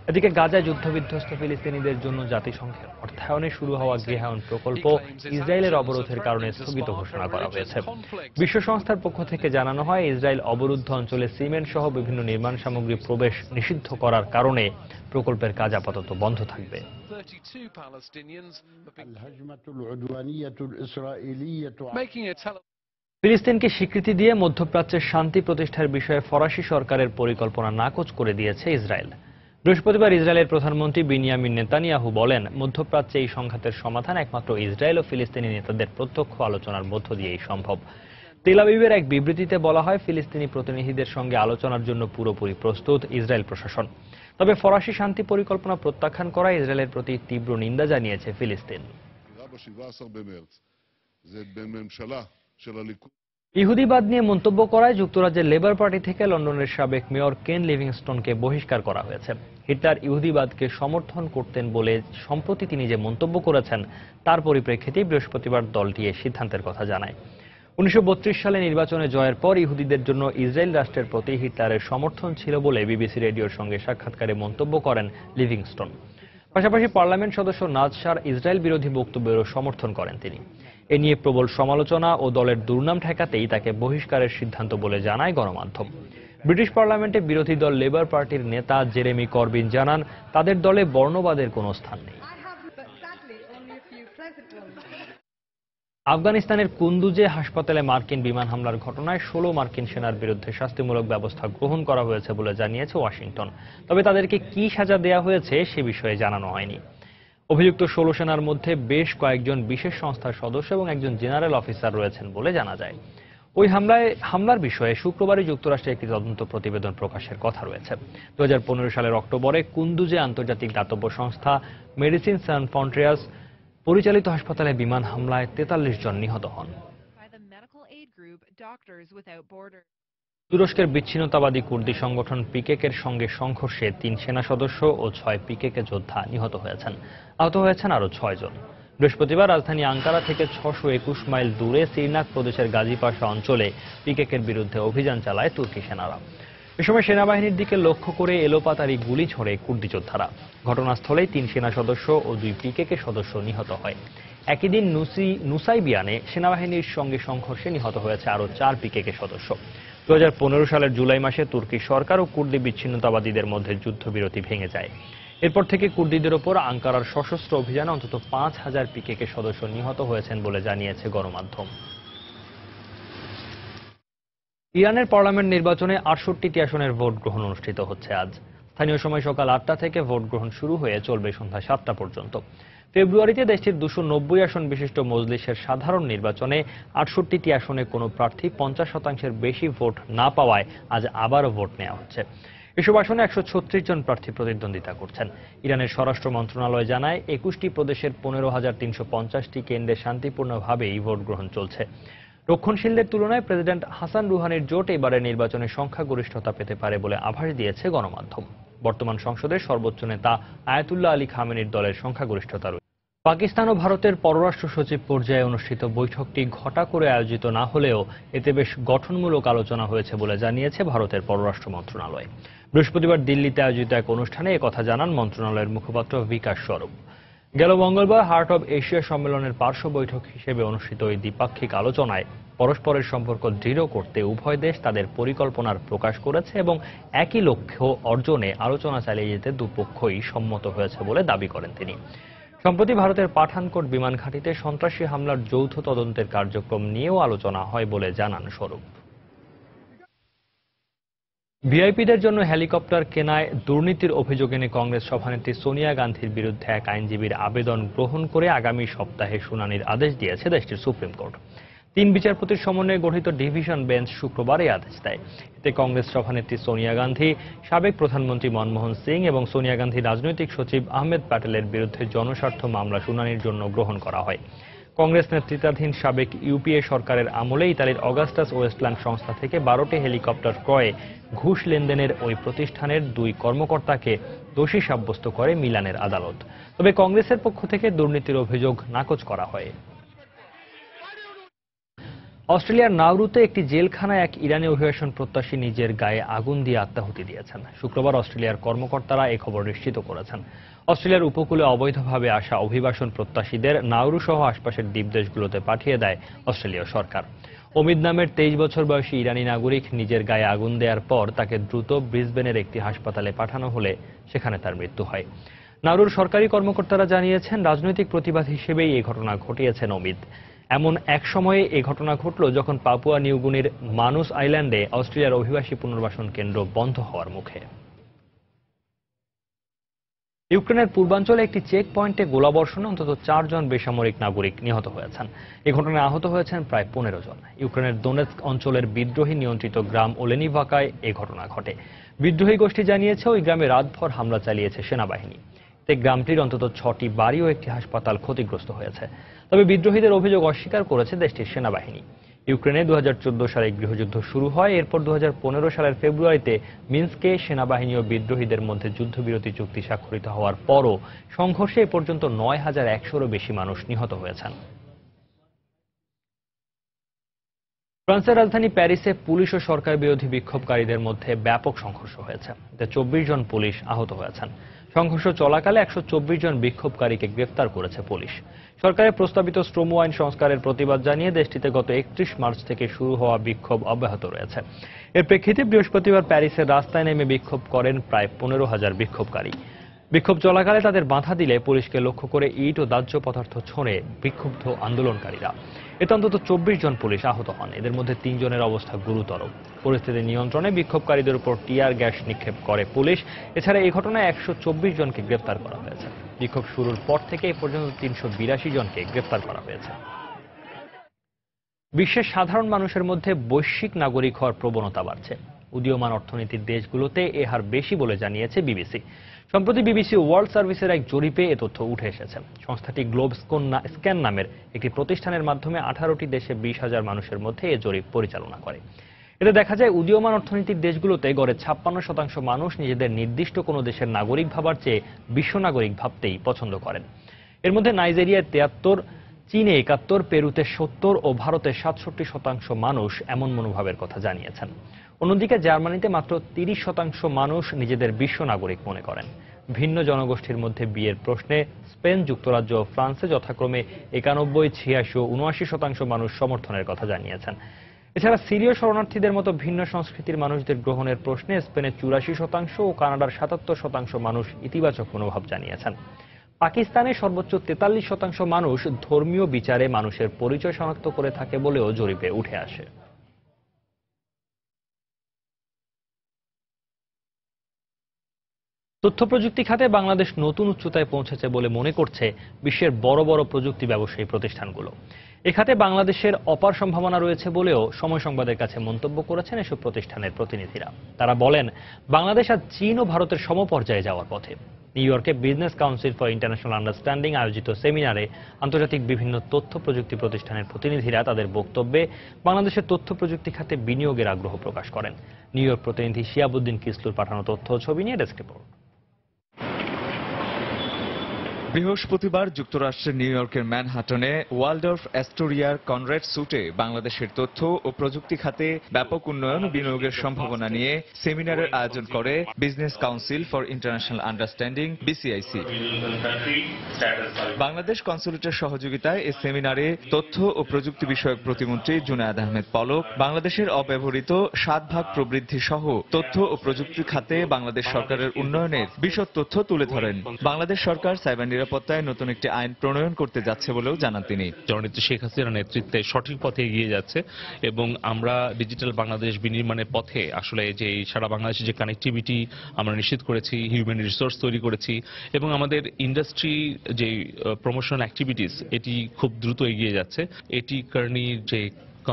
এদিকে গাজায় যুদ্ধবিধ্বস্ত ফিলিস্তিনিদের জন্য জাতিসংঘের অর্থায়নে শুরু হওয়া গৃহায়ন প্রকল্প ইসরায়েলের অবরোধের কারণে স্থগিত ঘোষণা করা হয়েছে। বিশ্ব সংস্থার পক্ষ থেকে জানানো হয়, ইসরায়েল অবরুদ্ধ অঞ্চলে সিমেন্ট সহ বিভিন্ন নির্মাণ সামগ্রী প্রবেশ নিষিদ্ধ করার কারণে প্রকল্পের কাজ আপাতত বন্ধ থাকবে। ফিলিস্তিনকে স্বীকৃতি দিয়ে মধ্যপ্রাচ্যের শান্তি প্রতিষ্ঠার বিষয়ে ফরাসি সরকারের পরিকল্পনা নাকচ করে দিয়েছে ইসরায়েল। বৃহস্পতিবার ইসরায়েলের প্রধানমন্ত্রী বিনিয়ামিন নেতানিয়াহু বলেন, মধ্যপ্রাচ্যে এই সংঘাতের সমাধান একমাত্র ইসরায়েল ও ফিলিস্তিনি নেতাদের প্রত্যক্ষ আলোচনার মধ্য দিয়েই সম্ভব। তেল আবিবের এক বিবৃতিতে বলা হয়, ফিলিস্তিনি প্রতিনিধিদের সঙ্গে আলোচনার জন্য পুরোপুরি প্রস্তুত ইসরায়েল প্রশাসন। তবে ফরাসি শান্তি পরিকল্পনা প্রত্যাখ্যান করা ইসরায়েলের প্রতি তীব্র নিন্দা জানিয়েছে ফিলিস্তিন। ইহুদিবাদ নিয়ে মন্তব্য করায় যুক্তরাজ্যের লেবার পার্টি থেকে লন্ডনের সাবেক মেয়র কেন লিভিংস্টোনকে বহিষ্কার করা হয়েছে। হিটলার ইহুদিবাদকে সমর্থন করতেন বলে সম্প্রতি তিনি যে মন্তব্য করেছেন তার পরিপ্রেক্ষিতেই বৃহস্পতিবার দলটি এ সিদ্ধান্তের কথা জানায়। 1932 সালে নির্বাচনে জয়ের পর ইহুদিদের জন্য ইসরায়েল রাষ্ট্রের প্রতি হিটলারের সমর্থন ছিল বলে বিবিসি রেডিওর সঙ্গে সাক্ষাৎকারে মন্তব্য করেন লিভিংস্টোন। পাশাপাশি পার্লামেন্ট সদস্য নাজসার ইসরায়েল বিরোধী বক্তব্যেরও সমর্থন করেন তিনি। এ নিয়ে প্রবল সমালোচনা ও দলের দুর্নাম ঠেকাতেই তাকে বহিষ্কারের সিদ্ধান্ত বলে জানায় গণমাধ্যম। ব্রিটিশ পার্লামেন্টে বিরোধী দল লেবার পার্টির নেতা জেরেমি করবিন জানান, তাদের দলে বর্ণবাদের কোনো স্থান নেই। আফগানিস্তানের কুন্দুজে হাসপাতালে মার্কিন বিমান হামলার ঘটনায় 16 মার্কিন সেনার বিরুদ্ধে শাস্তিমূলক ব্যবস্থা গ্রহণ করা হয়েছে বলে জানিয়েছে ওয়াশিংটন। তবে তাদেরকে কি সাজা দেওয়া হয়েছে সে বিষয়ে জানানো হয়নি। অভিযুক্ত 16 সেনার মধ্যে বেশ কয়েকজন বিশেষ সংস্থার সদস্য এবং একজন জেনারেল অফিসার রয়েছেন বলে জানা যায়। ওই হামলার বিষয়ে শুক্রবারই যুক্তরাষ্ট্রে একটি তদন্ত প্রতিবেদন প্রকাশের কথা রয়েছে। 2015 সালের অক্টোবরে কুন্দুজে আন্তর্জাতিক দাতব্য সংস্থা মেডিসিন সান ফ্রন্টিয়ার্স পরিচালিত হাসপাতালে বিমান হামলায় 43 জন নিহত হন। তুরস্কের বিচ্ছিন্নতাবাদী কুর্দি সংগঠন পিকেকের সঙ্গে সংঘর্ষে 3 সেনা সদস্য ও 6 পিকেকে যোদ্ধা নিহত হয়েছেন। আহত হয়েছেন আরও 6 জন। বৃহস্পতিবার রাজধানী আঙ্কারা থেকে 621 মাইল দূরে সিরনাক প্রদেশের গাজীপাশা অঞ্চলে পিকেকের বিরুদ্ধে অভিযান চালায় তুর্কি সেনারা। এ সময় সেনাবাহিনীর দিকে লক্ষ্য করে এলোপাতাড়ি গুলি ছোড়ে কুর্দি যোদ্ধারা। ঘটনাস্থলেই 3 সেনা সদস্য ও 2 পিকেকে সদস্য নিহত হয়। একই দিন নুসাইবিয়ানে সেনাবাহিনীর সঙ্গে সংঘর্ষে নিহত হয়েছে আরও 4 পিকেকে সদস্য। 2015 সালের জুলাই মাসে তুর্কি সরকার ও কুর্দি বিচ্ছিন্নতাবাদীদের মধ্যে যুদ্ধবিরতি ভেঙে যায়। এরপর থেকে কুর্দিদের ওপর আঙ্কারার সশস্ত্র অভিযানে অন্তত 5000 পিকেকে সদস্য নিহত হয়েছেন বলে জানিয়েছে গণমাধ্যম। ইরানের পার্লামেন্ট নির্বাচনে 68টি আসনের ভোট গ্রহণ অনুষ্ঠিত হচ্ছে আজ। স্থানীয় সময় সকাল 8টা থেকে ভোট গ্রহণ শুরু হয়ে চলবে সন্ধ্যা 7টা পর্যন্ত। ফেব্রুয়ারিতে দেশটির 290 আসন বিশিষ্ট মজলিসের সাধারণ নির্বাচনে 68টি আসনে কোনো প্রার্থী 50% বেশি ভোট না পাওয়ায় আজ আবারও ভোট নেওয়া হচ্ছে। এসব আসনে 136 জন প্রার্থী প্রতিদ্বন্দ্বিতা করছেন। ইরানের স্বরাষ্ট্র মন্ত্রণালয় জানায়, 21টি প্রদেশের 15,350টি কেন্দ্রে শান্তিপূর্ণভাবে এই ভোট গ্রহণ চলছে। রক্ষণশীলদের তুলনায় প্রেসিডেন্ট হাসান রুহানির জোট এবারের নির্বাচনে সংখ্যাগরিষ্ঠতা পেতে পারে বলে আভাস দিয়েছে গণমাধ্যম। বর্তমান সংসদের সর্বোচ্চ নেতা আয়াতুল্লাহ আলী খামেনির দলের সংখ্যাগরিষ্ঠতা রয়েছে। পাকিস্তান ও ভারতের পররাষ্ট্র সচিব পর্যায়ে অনুষ্ঠিত বৈঠকটি ঘটা করে আয়োজিত না হলেও এতে বেশ গঠনমূলক আলোচনা হয়েছে বলে জানিয়েছে ভারতের পররাষ্ট্র মন্ত্রণালয়। বৃহস্পতিবার দিল্লিতে আয়োজিত এক অনুষ্ঠানে একথা জানান মন্ত্রণালয়ের মুখপাত্র বিকাশ স্বরূপ। গেল মঙ্গলবার হার্ট অব এশিয়া সম্মেলনের পার্শ্ব বৈঠক হিসেবে অনুষ্ঠিত এই দ্বিপাক্ষিক আলোচনায় পরস্পরের সম্পর্ক দৃঢ় করতে উভয় দেশ তাদের পরিকল্পনার প্রকাশ করেছে এবং একই লক্ষ্য অর্জনে আলোচনা চালিয়ে যেতে দুপক্ষই সম্মত হয়েছে বলে দাবি করেন তিনি। সম্প্রতি ভারতের পাঠানকোট বিমান ঘাঁটিতে সন্ত্রাসী হামলার যৌথ তদন্তের কার্যক্রম নিয়েও আলোচনা হয় বলে জানান স্বরূপ। ভিআইপিদের জন্য হেলিকপ্টার কেনায় দুর্নীতির অভিযোগ এনে কংগ্রেস সভানেত্রী সোনিয়া গান্ধীর বিরুদ্ধে এক আইনজীবীর আবেদন গ্রহণ করে আগামী সপ্তাহে শুনানির আদেশ দিয়েছে দেশটির সুপ্রিম কোর্ট। 3 বিচারপতির সমন্বয়ে গঠিত ডিভিশন বেঞ্চ শুক্রবার এই আদেশ দেয়। এতে কংগ্রেস সভানেত্রী সোনিয়া গান্ধী, সাবেক প্রধানমন্ত্রী মনমোহন সিং এবং সোনিয়া গান্ধীর রাজনৈতিক সচিব আহমেদ প্যাটেলের বিরুদ্ধে জনস্বার্থ মামলা শুনানির জন্য গ্রহণ করা হয়। কংগ্রেস নেতৃত্বাধীন সাবেক ইউপিএ সরকারের আমলে ইতালির অগাস্টাস ওয়েস্টল্যান্ড সংস্থা থেকে 12টি হেলিকপ্টার ক্রয়ে ঘুষ লেনদেনের ওই প্রতিষ্ঠানের 2 কর্মকর্তাকে দোষী সাব্যস্ত করে মিলানের আদালত। তবে কংগ্রেসের পক্ষ থেকে দুর্নীতির অভিযোগ নাকচ করা হয়। অস্ট্রেলিয়ার নাউরুতে একটি জেলখানায় এক ইরানি অভিবাসন প্রত্যাশী নিজের গায়ে আগুন দিয়ে আত্মাহুতি দিয়েছেন। শুক্রবার অস্ট্রেলিয়ার কর্মকর্তারা এই খবর নিশ্চিত করেছেন। অস্ট্রেলিয়ার উপকূলে অবৈধভাবে আসা অভিবাসন প্রত্যাশীদের নাউরু সহ আশপাশের দ্বীপদেশগুলোতে পাঠিয়ে দেয় অস্ট্রেলীয় সরকার। অমিদ নামের 23 বছর বয়সী ইরানি নাগরিক নিজের গায়ে আগুন দেওয়ার পর তাকে দ্রুত ব্রিসবেনের একটি হাসপাতালে পাঠানো হলে সেখানে তার মৃত্যু হয়। নাউরুর সরকারি কর্মকর্তারা জানিয়েছেন, রাজনৈতিক প্রতিবাদ হিসেবেই এই ঘটনা ঘটিয়েছেন অমিদ। এমন এক সময়ে এই ঘটনা ঘটল যখন পাপুয়া নিউগিনির মানুস আইল্যান্ডে অস্ট্রেলিয়ার অভিবাসী পুনর্বাসন কেন্দ্র বন্ধ হওয়ার মুখে। ইউক্রেনের পূর্বাঞ্চলে একটি চেক পয়েন্টে গোলাবর্ষণে অন্তত 4 জন বেসামরিক নাগরিক নিহত হয়েছেন। এই ঘটনায় আহত হয়েছেন প্রায় 15 জন। ইউক্রেনের দোনেৎস্ক অঞ্চলের বিদ্রোহী নিয়ন্ত্রিত গ্রাম ওলেনিভাকায় এই ঘটনা ঘটে। বিদ্রোহী গোষ্ঠী জানিয়েছে ওই গ্রামে রাতভর হামলা চালিয়েছে সেনাবাহিনী। এতে গ্রামটির অন্তত 6টি বাড়ি ও একটি হাসপাতাল ক্ষতিগ্রস্ত হয়েছে। তবে বিদ্রোহীদের অভিযোগ অস্বীকার করেছে দেশটির সেনাবাহিনী। ইউক্রেনে 2014 সালে গৃহযুদ্ধ শুরু হয়। এরপর 2015 সালের ফেব্রুয়ারিতে মিন্সকে সেনাবাহিনী ও বিদ্রোহীদের মধ্যে যুদ্ধবিরতি চুক্তি স্বাক্ষরিত হওয়ার পরও সংঘর্ষে এ পর্যন্ত 9,100-এরও বেশি মানুষ নিহত হয়েছেন। ফ্রান্সের রাজধানী প্যারিসে পুলিশ ও সরকার বিরোধী বিক্ষোভকারীদের মধ্যে ব্যাপক সংঘর্ষ হয়েছে। এতে 24 জন পুলিশ আহত হয়েছেন। সংঘর্ষ চলাকালে 124 জন বিক্ষোভকারীকে গ্রেফতার করেছে পুলিশ। সরকারের প্রস্তাবিত শ্রম আইন সংস্কারের প্রতিবাদ জানিয়ে দেশটিতে গত 31 মার্চ থেকে শুরু হওয়া বিক্ষোভ অব্যাহত রয়েছে। এর প্রেক্ষিতে বৃহস্পতিবার প্যারিসের রাস্তায় নেমে বিক্ষোভ করেন প্রায় 15,000 বিক্ষোভকারী। বিক্ষোভ চলাকালে তাদের বাধা দিলে পুলিশকে লক্ষ্য করে ইট ও দাহ্য পদার্থ ছোঁড়ে বিক্ষুব্ধ আন্দোলনকারীরা। এতে অন্তত 24 জন পুলিশ আহত হন। এদের মধ্যে 3 জনের অবস্থা গুরুতর। পরিস্থিতি নিয়ন্ত্রণে বিক্ষোভকারীদের উপর টিয়ার গ্যাস নিক্ষেপ করে পুলিশ। এছাড়া এই ঘটনায় 124 জনকে গ্রেফতার করা হয়েছে। বিক্ষোভ শুরুর পর থেকে এ পর্যন্ত 382 জনকে গ্রেফতার করা হয়েছে। বিশ্বের সাধারণ মানুষের মধ্যে বৈশ্বিক নাগরিক হওয়ার প্রবণতা বাড়ছে। উদীয়মান অর্থনীতির দেশগুলোতে এ হার বেশি বলে জানিয়েছে বিবিসি। সম্প্রতি বিবিসি ওয়ার্ল্ড সার্ভিসের এক জরিপে এ তথ্য উঠে এসেছে। সংস্থাটি গ্লোব স্ক্যান নামের একটি প্রতিষ্ঠানের মাধ্যমে 18টি দেশে 20,000 মানুষের মধ্যে এ জরিপ পরিচালনা করে। এতে দেখা যায় উদীয়মান অর্থনীতির দেশগুলোতে গড়ে 56% মানুষ নিজেদের নির্দিষ্ট কোনো দেশের নাগরিক ভাবার চেয়ে বিশ্ব নাগরিক ভাবতেই পছন্দ করেন। এর মধ্যে নাইজেরিয়ায় 73, চীনে 71, পেরুতে 70 ও ভারতে 67% মানুষ এমন মনোভাবের কথা জানিয়েছেন। অন্যদিকে জার্মানিতে মাত্র 30% মানুষ নিজেদের বিশ্ব নাগরিক মনে করেন। ভিন্ন জনগোষ্ঠীর মধ্যে বিয়ের প্রশ্নে স্পেন, যুক্তরাজ্য ও ফ্রান্সে যথাক্রমে 91, 86 ও 79% মানুষ সমর্থনের কথা জানিয়েছেন। এছাড়া সিরীয় শরণার্থীদের মতো ভিন্ন সংস্কৃতির মানুষদের গ্রহণের প্রশ্নে স্পেনের 84% ও কানাডার 77% মানুষ ইতিবাচক মনোভাব জানিয়েছেন। পাকিস্তানে সর্বোচ্চ 43% মানুষ ধর্মীয় বিচারে মানুষের পরিচয় শনাক্ত করে থাকে বলেও জরিপে উঠে আসে। তথ্য প্রযুক্তি খাতে বাংলাদেশ নতুন উচ্চতায় পৌঁছেছে বলে মনে করছে বিশ্বের বড় বড় প্রযুক্তি ব্যবসায়ী প্রতিষ্ঠানগুলো। এ খাতে বাংলাদেশের অপার সম্ভাবনা রয়েছে বলেও সময় সংবাদের কাছে মন্তব্য করেছেন এসব প্রতিষ্ঠানের প্রতিনিধিরা। তারা বলেন, বাংলাদেশ আজ চীন ও ভারতের সমপর্যায়ে যাওয়ার পথে। নিউ ইয়র্কে business council for international understanding আয়োজিত সেমিনারে আন্তর্জাতিক বিভিন্ন তথ্য প্রযুক্তি প্রতিষ্ঠানের প্রতিনিধিরা তাদের বক্তব্যে বাংলাদেশের তথ্য প্রযুক্তি খাতে বিনিয়োগের আগ্রহ প্রকাশ করেন। নিউ ইয়র্ক প্রতিনিধি শিয়াবুদ্দিন কিসলুর পাঠানো তথ্য ও ছবি নিয়ে ডেস্ক রিপোর্ট। বৃহস্পতিবার যুক্তরাষ্ট্রের নিউ ইয়র্কের ম্যানহাটনে ওয়ালডর্ফ অ্যাস্টোরিয়ার কনরেড সুটে বাংলাদেশের তথ্য ও প্রযুক্তি খাতে ব্যাপক উন্নয়ন ও বিনিয়োগের সম্ভাবনা নিয়ে সেমিনারের আয়োজন করে business council for international understanding BCIC. Bangladesh কনসুলেটের সহযোগিতায় এই সেমিনারে তথ্য ও প্রযুক্তি বিষয়ক প্রতিমন্ত্রী জুনায়েদ আহমেদ পলক বাংলাদেশের অব্যবহৃত 7 ভাগ প্রবৃদ্ধি সহ তথ্য ও প্রযুক্তি খাতে বাংলাদেশ সরকারের উন্নয়নের বিশদ তথ্য তুলে ধরেন। বাংলাদেশ সরকার সাইবার নিরাপত্তায় নতুন একটি আইন প্রণয়ন করতে যাচ্ছে বলেও জানান তিনি। জননেত্রী শেখ হাসিনার নেতৃত্বে সঠিক পথে এগিয়ে যাচ্ছে এবং আমরা ডিজিটাল বাংলাদেশ বিনির্মাণের পথে আসলে যে সারা বাংলাদেশের যে কানেক্টিভিটি আমরা নিশ্চিত করেছি, হিউম্যান রিসোর্স তৈরি করেছি এবং আমাদের ইন্ডাস্ট্রি যে প্রমোশনাল অ্যাক্টিভিটিস এটি খুব দ্রুত এগিয়ে যাচ্ছে। এটি কার্নির যে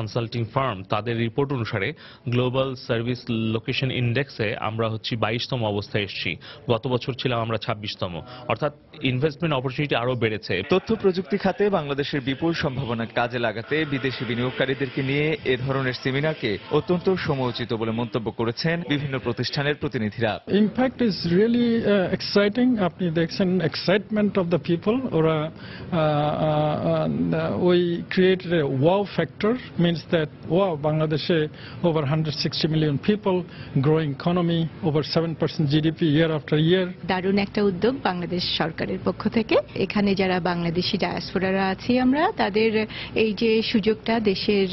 কনসাল্টিং ফার্ম তাদের রিপোর্ট অনুসারে গ্লোবাল সার্ভিস লোকেশন ইন্ডেক্সে আমরা 22তম অবস্থায় এসেছি। গত বছর ছিলাম আমরা 26তম, অর্থাৎ ইনভেস্টমেন্ট অপরচুনিটি আরো বেড়েছে। তথ্য প্রযুক্তি খাতে বাংলাদেশের বিপুল সম্ভাবনা কাজে লাগাতে বিদেশি বিনিয়োগকারীদেরকে নিয়ে এ ধরনের সেমিনারকে অত্যন্ত সময়োচিত বলে মন্তব্য করেছেন বিভিন্ন প্রতিষ্ঠানের প্রতিনিধিরা। Impact is really exciting. আপনি দেখছেন এক্সাইটমেন্ট অফ দ্য পিপল। ওরা ওই create a wow factor means that wow, Bangladesh over 160 million people, growing economy, over 7% GDP year after year. দারুণ একটা উদ্যোগ বাংলাদেশ সরকারের পক্ষ থেকে। এখানে যারা বাংলাদেশি ডায়াসপোরারা আছি আমরা, তাদের এই যে সুযোগটা দেশের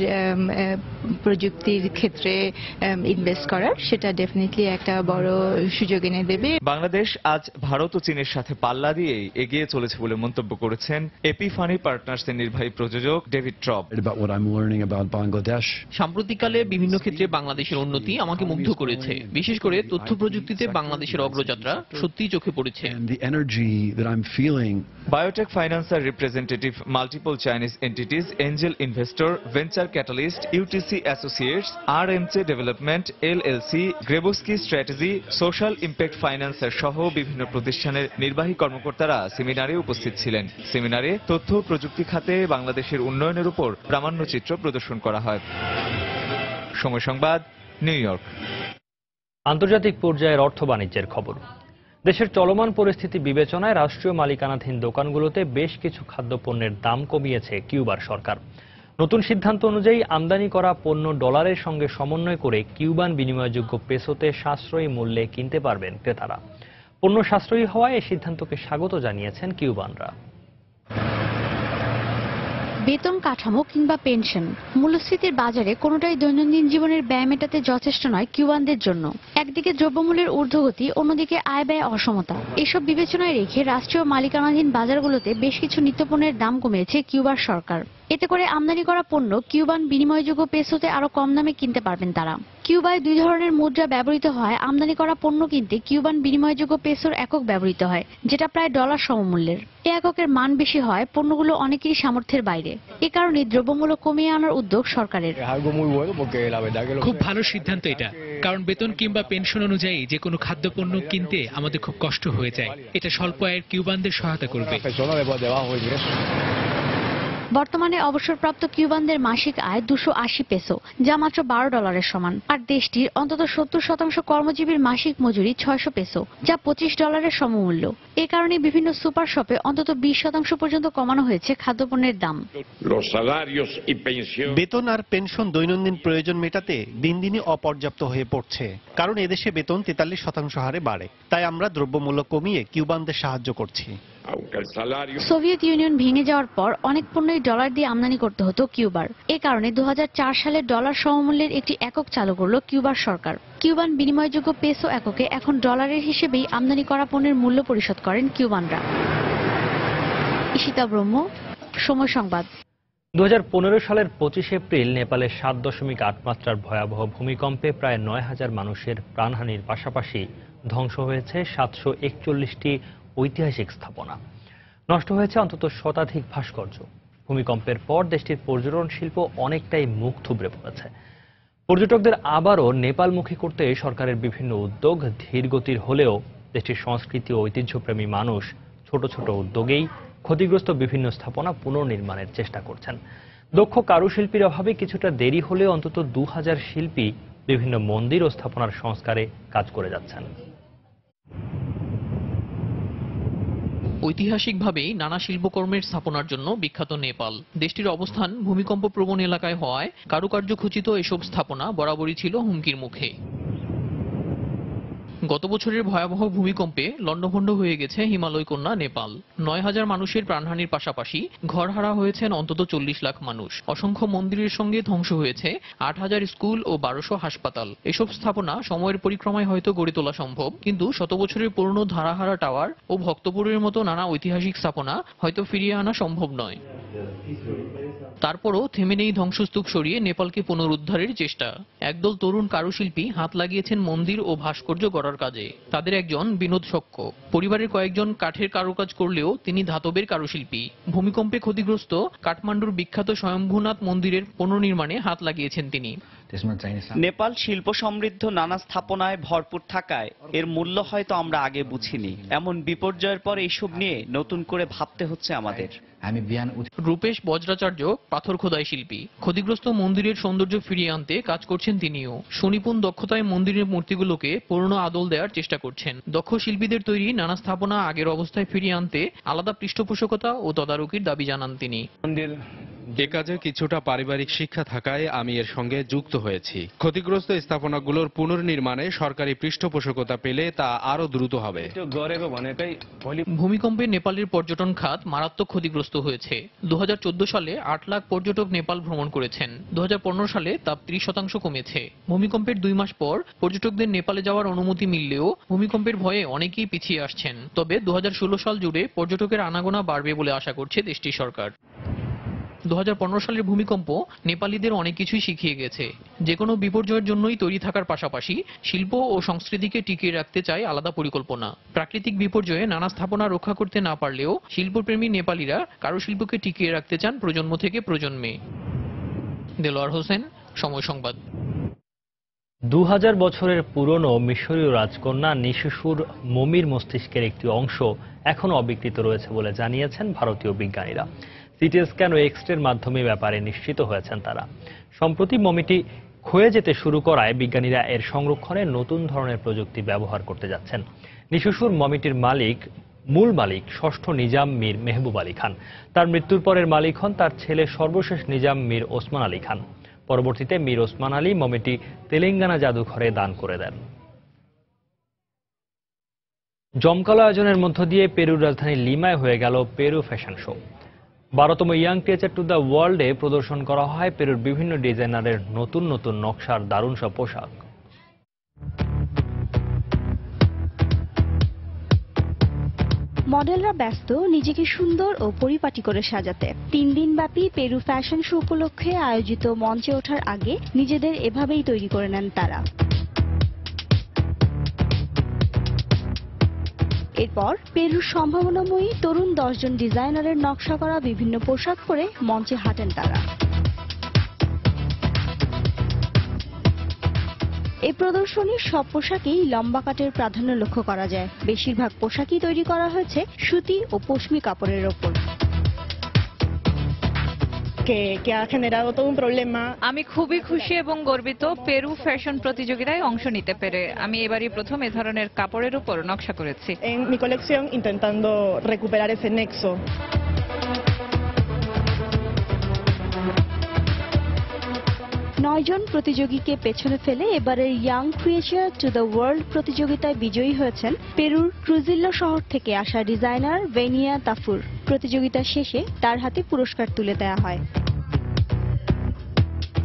প্রযুক্তির ক্ষেত্রে ইনভেস্ট করার, সেটা ডেফিনেটলি একটা বড় সুযোগ এনে দেবে। বাংলাদেশ আজ ভারত ও চীনের সাথে পাল্লা দিয়ে এগিয়ে চলেছে বলে মন্তব্য করেছেন এপিফানি পার্টনার্সের নির্বাহী প্রযোজক ডেভিড ট্রব। সাম্প্রতিককালে বিভিন্ন ক্ষেত্রে বাংলাদেশের উন্নতি আমাকে মুগ্ধ করেছে। বিশেষ করে তথ্য প্রযুক্তিতে বাংলাদেশের অগ্রযাত্রা সত্যিই চোখে পড়েছে। Biotech financier representative, multiple Chinese entities, angel investor, venture catalyst, UTC associates, RMC development LLC, Grabowski strategy, social impact financier সহ বিভিন্ন প্রতিষ্ঠানের নির্বাহী কর্মকর্তারা সেমিনারে উপস্থিত ছিলেন। সেমিনারে তথ্য প্রযুক্তি খাতে বাংলাদেশের উন্নয়নের উপর প্রামাণ্যচিত্র প্রদর্শন করা হয়। সময় সংবাদ, নিউ ইয়র্ক। আন্তর্জাতিক পর্যায়ের অর্থ বাণিজ্যের খবর। দেশের চলমান পরিস্থিতি বিবেচনায় রাষ্ট্রীয় মালিকানাধীন দোকানগুলোতে বেশ কিছু খাদ্যপণ্যের দাম কমিয়েছে কিউবার সরকার। নতুন সিদ্ধান্ত অনুযায়ী আমদানি করা পণ্য ডলারের সঙ্গে সমন্বয় করে কিউবান বিনিময়যোগ্য পেসোতে সাশ্রয়ী মূল্যে কিনতে পারবেন ক্রেতারা। পণ্য সাশ্রয়ী হওয়ায় এই সিদ্ধান্তকে স্বাগত জানিয়েছেন কিউবানরা। বেতন কাঠামো কিংবা পেনশন, মূল্যস্ফীতির বাজারে কোনোটাই দৈনন্দিন জীবনের ব্যয় মেটাতে যথেষ্ট নয় কিউবানদের জন্য। একদিকে দ্রব্যমূল্যের ঊর্ধ্বগতি, অন্যদিকে আয় ব্যয় অসমতা। এসব বিবেচনায় রেখে রাষ্ট্রীয় মালিকানাধীন বাজারগুলোতে বেশ কিছু নিত্যপণ্যের দাম কমিয়েছে কিউবার সরকার। এতে করে আমদানি করা পণ্য কিউবান বিনিময়যোগ্য পেসোতে আরো কম দামে কিনতে পারবেন তারা। কিউবায় দুই ধরনের মুদ্রা ব্যবহৃত হয়। আমদানি করা পণ্য কিনতে কিউবান বিনিময়যোগ্য পেসোর একক ব্যবহৃত হয়, যেটা প্রায় ডলার সমমূল্যের। এ এককের মান বেশি হয়, পণ্যগুলো অনেকেরই সামর্থ্যের বাইরে। এ কারণে দ্রব্যমূল্য কমিয়ে আনার উদ্যোগ সরকারের। খুব ভালো সিদ্ধান্ত এটা, কারণ বেতন কিংবা পেনশন অনুযায়ী যে কোনো খাদ্যপণ্য কিনতে আমাদের খুব কষ্ট হয়ে যায়। এটা স্বল্প আয়ের কিউবানদের সহায়তা করবে। বর্তমানে অবসরপ্রাপ্ত কিউবানদের মাসিক আয় 280 পেসো, যা মাত্র $12 সমান। আর দেশটির অন্তত 70% কর্মজীবীর মাসিক মজুরি 600 পেসো, যা $25 সমমূল্য। এ কারণে বিভিন্ন সুপার শপে অন্তত 20% পর্যন্ত কমানো হয়েছে খাদ্যপণ্যের দাম। বেতন আর পেনশন দৈনন্দিন প্রয়োজন মেটাতে দিন দিনই অপর্যাপ্ত হয়ে পড়ছে, কারণ এদেশে বেতন 43% হারে বাড়ে। তাই আমরা দ্রব্যমূল্য কমিয়ে কিউবানদের সাহায্য করছি। সোভিয়েত ইউনিয়ন ভেঙে যাওয়ার পর অনেক পণ্যই ডলার দিয়ে আমদানি করতে হতো কিউবার। এ কারণে 2004 সালে ডলার সমমূল্যের একটি একক চালু করল কিউবার সরকার। কিউবান বিনিময়যোগ্য পেসো এককে এখন ডলারের হিসেবেই আমদানি করা পণ্যের মূল্য পরিশোধ করেন কিউবানরা। ঈশিতা ব্রহ্ম, সময় সংবাদ। 2015 সালের 25 এপ্রিল নেপালে 7.8 মাত্রার ভয়াবহ ভূমিকম্পে প্রায় 9000 মানুষের প্রাণহানির পাশাপাশি ধ্বংস হয়েছে 741টি ঐতিহাসিক স্থাপনা। নষ্ট হয়েছে অন্তত শতাধিক ভাস্কর্য। ভূমিকম্পের পর দেশটির পর্যটন শিল্প অনেকটাই মুখ থুবড়ে পড়েছে। পর্যটকদের আবারও নেপালমুখী করতে সরকারের বিভিন্ন উদ্যোগ ধীরগতির হলেও দেশটির সংস্কৃতি ও ঐতিহ্যপ্রেমী মানুষ ছোট ছোট উদ্যোগেই ক্ষতিগ্রস্ত বিভিন্ন স্থাপনা পুনর্নির্মাণের চেষ্টা করছেন। দক্ষ কারুশিল্পীর অভাবে কিছুটা দেরি হলেও অন্তত 2000 শিল্পী বিভিন্ন মন্দির ও স্থাপনার সংস্কারে কাজ করে যাচ্ছেন। ঐতিহাসিকভাবেই নানা শিল্পকর্মের স্থাপনার জন্য বিখ্যাত নেপাল। দেশটির অবস্থান ভূমিকম্প প্রবণ এলাকায় হওয়ায় কারুকার্য খচিত এসব স্থাপনা বরাবরই ছিল হুমকির মুখে। গত বছরের ভয়াবহ ভূমিকম্পে লণ্ডভণ্ড হয়ে গেছে হিমালয় কন্যা নেপাল। 9000 মানুষের প্রাণহানির পাশাপাশি ঘরহারা হয়েছেন অন্তত 40 লাখ মানুষ। অসংখ্য মন্দিরের সঙ্গে ধ্বংস হয়েছে 8000 স্কুল ও 1200 হাসপাতাল। এসব স্থাপনা সময়ের পরিক্রমায় হয়তো গড়ে তোলা সম্ভব, কিন্তু শত বছরের পুরনো ধারাহারা টাওয়ার ও ভক্তপুরের মতো নানা ঐতিহাসিক স্থাপনা হয়তো ফিরিয়ে আনা সম্ভব নয়। তারপরও থেমে নেই ধ্বংসস্তূপ সরিয়ে নেপালকে পুনরুদ্ধারের চেষ্টা। একদল তরুণ কারুশিল্পী হাত লাগিয়েছেন মন্দির ও ভাস্কর্য গড়ার কাজে। তাদের একজন বিনোদ শক্য। পরিবারের কয়েকজন কাঠের কারুকাজ করলেও তিনি ধাতবের কারুশিল্পী। ভূমিকম্পে ক্ষতিগ্রস্ত কাঠমান্ডুর বিখ্যাত স্বয়ম্ভূনাথ মন্দিরের পুনর্নির্মাণে হাত লাগিয়েছেন তিনি। নেপাল শিল্প সমৃদ্ধ নানা স্থাপনায় ভরপুর থাকায় এর মূল্য হয়তো আমরা আগে বুঝিনি। এমন বিপর্যয়ের পর এইসব নিয়ে নতুন করে ভাবতে হচ্ছে আমাদের। রূপেশ বজ্রাচার্য পাথর খোদাই শিল্পী। ক্ষতিগ্রস্ত মন্দিরের সৌন্দর্য ফিরিয়ে আনতে কাজ করছেন তিনিও। সুনিপুণ দক্ষতায় মন্দিরের মূর্তিগুলোকে পুরনো আদল দেওয়ার চেষ্টা করছেন। দক্ষ শিল্পীদের তৈরি নানা স্থাপনা আগের অবস্থায় ফিরিয়ে আনতে আলাদা পৃষ্ঠপোষকতা ও তদারকির দাবি জানান তিনি। এ কাজে কিছুটা পারিবারিক শিক্ষা থাকায় আমি এর সঙ্গে যুক্ত হয়েছি। ক্ষতিগ্রস্ত স্থাপনাগুলোর পুনর্নির্মাণে সরকারি পৃষ্ঠপোষকতা পেলে তা আরো দ্রুত হবে। ভূমিকম্পে নেপালের পর্যটন খাত মারাত্মক ক্ষতিগ্রস্ত হয়েছে। 2014 সালে 8 লাখ পর্যটক নেপাল ভ্রমণ করেছেন। 2015 সালে তা 30% কমেছে। ভূমিকম্পের 2 মাস পর পর্যটকদের নেপালে যাওয়ার অনুমতি মিললেও ভূমিকম্পের ভয়ে অনেকেই পিছিয়ে আসছেন। তবে 2016 সাল জুড়ে পর্যটকের আনাগোনা বাড়বে বলে আশা করছে দেশটির সরকার। 2015 সালের ভূমিকম্প নেপালিদের অনেক কিছুই শিখিয়ে গেছে। যে কোনো বিপর্যয়ের জন্যই তৈরি থাকার পাশাপাশি শিল্প ও সংস্কৃতিকে টিকিয়ে রাখতে চায় আলাদা পরিকল্পনা। প্রাকৃতিক বিপর্যয়ে নানা স্থাপনা রক্ষা করতে না পারলেও শিল্পপ্রেমী নেপালিরা কারুশিল্পকে টিকিয়ে রাখতে চান প্রজন্ম থেকে প্রজন্মে। দেলোয়ার হোসেন, সময় সংবাদ। 2000 বছরের পুরনো মিশরীয় রাজকন্যা নিশিসুর মমির মস্তিষ্কের একটি অংশ এখনও অবিকৃত রয়েছে বলে জানিয়েছেন ভারতীয় বিজ্ঞানীরা। সিটি স্ক্যান ও এক্স-রের মাধ্যমে ব্যাপারে নিশ্চিত হয়েছেন তারা। সম্প্রতি মমিটি ক্ষয়ে যেতে শুরু করায় বিজ্ঞানীরা এর সংরক্ষণে নতুন ধরনের প্রযুক্তি ব্যবহার করতে যাচ্ছেন। নিশিসুর মমিটির মূল মালিক ষষ্ঠ নিজাম মীর মেহবুব আলী খান। তার মৃত্যুর পরের মালিক হন তার ছেলে সর্বশেষ নিজাম মীর ওসমান আলী খান। পরবর্তীতে মীর ওসমান আলী মমিটি তেলেঙ্গানা জাদুঘরে দান করে দেন। জমকালো আয়োজনের মধ্য দিয়ে পেরুর রাজধানী লিমায় হয়ে গেল পেরু ফ্যাশন শো। 12তম ইয়াং টিচার টু দ্য ওয়ার্ল্ডে প্রদর্শন করা হয় পেরুর বিভিন্ন ডিজাইনারের নতুন নতুন নকশার দারুণ সব পোশাক। মডেলরা ব্যস্ত নিজেকে সুন্দর ও পরিপাটি করে সাজাতে। 3 দিনব্যাপী পেরু ফ্যাশন শো উপলক্ষে আয়োজিত মঞ্চে ওঠার আগে নিজেদের এভাবেই তৈরি করে নেন তারা। এরপর পেরুর সম্ভাবনাময়ী তরুণ 10 জন ডিজাইনারের নকশা করা বিভিন্ন পোশাক পরে মঞ্চে হাঁটেন তারা। এই প্রদর্শনীর সব পোশাকেই লম্বা কাটের প্রাধান্য লক্ষ্য করা যায়। বেশিরভাগ পোশাকই তৈরি করা হয়েছে সুতি ও পশমি কাপড়ের ওপর। আমি খুবই খুশি এবং গর্বিত পেরু ফ্যাশন প্রতিযোগিতায় অংশ নিতে পেরে। আমি এবারই প্রথম এ ধরনের কাপড়ের উপর নকশা করেছি। Mi colección intentando recuperar ese nexo. 9 জন প্রতিযোগীকে পেছনে ফেলে এবারের young creature to the world প্রতিযোগিতায় বিজয়ী হয়েছেন পেরুর ট্রুজিল্লো শহর থেকে আসা ডিজাইনার ভেনিয়া তাফুর। প্রতিযোগিতা শেষে তার হাতে পুরস্কার তুলে দেওয়া হয়।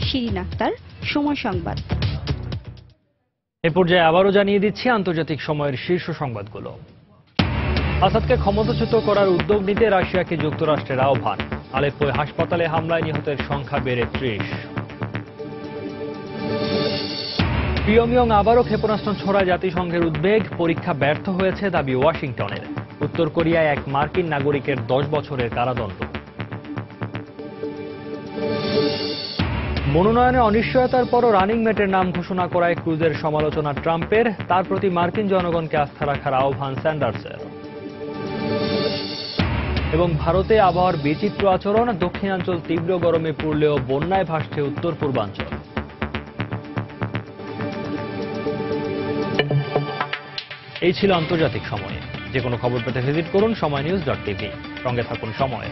শিরিন আক্তার, সময় সংবাদ। এ পর্যায়ে আবারও জানিয়ে দিচ্ছি আন্তর্জাতিক সময়ের শীর্ষ সংবাদগুলো। আসাদকে ক্ষমতাচ্যুত করার উদ্যোগ নিতে রাশিয়াকে যুক্তরাষ্ট্রের আহ্বান। আলেপ্পোয় হাসপাতালে হামলায় নিহতের সংখ্যা বেড়ে 30। পিয়ংইয়ং আবারও ক্ষেপণাস্ত্র ছোড়ায় জাতিসংঘের উদ্বেগ। পরীক্ষা ব্যর্থ হয়েছে দাবি ওয়াশিংটনের। উত্তর কোরিয়ায় এক মার্কিন নাগরিকের 10 বছরের কারাদণ্ড। মনোনয়নে অনিশ্চয়তার পরও রানিং মেটের নাম ঘোষণা করায় ক্রুজের সমালোচনা ট্রাম্পের। তার প্রতি মার্কিন জনগণকে আস্থা রাখার আহ্বান স্যান্ডার্সের। এবং ভারতে আবহাওয়ার বিচিত্র আচরণ। দক্ষিণাঞ্চল তীব্র গরমে পুড়লেও বন্যায় ভাসছে উত্তর পূর্বাঞ্চল। এই ছিল আন্তর্জাতিক সময়ে। যে কোনো খবর পেতে ভিজিট করুন সময়নিউজ.tv। সঙ্গে থাকুন সময়।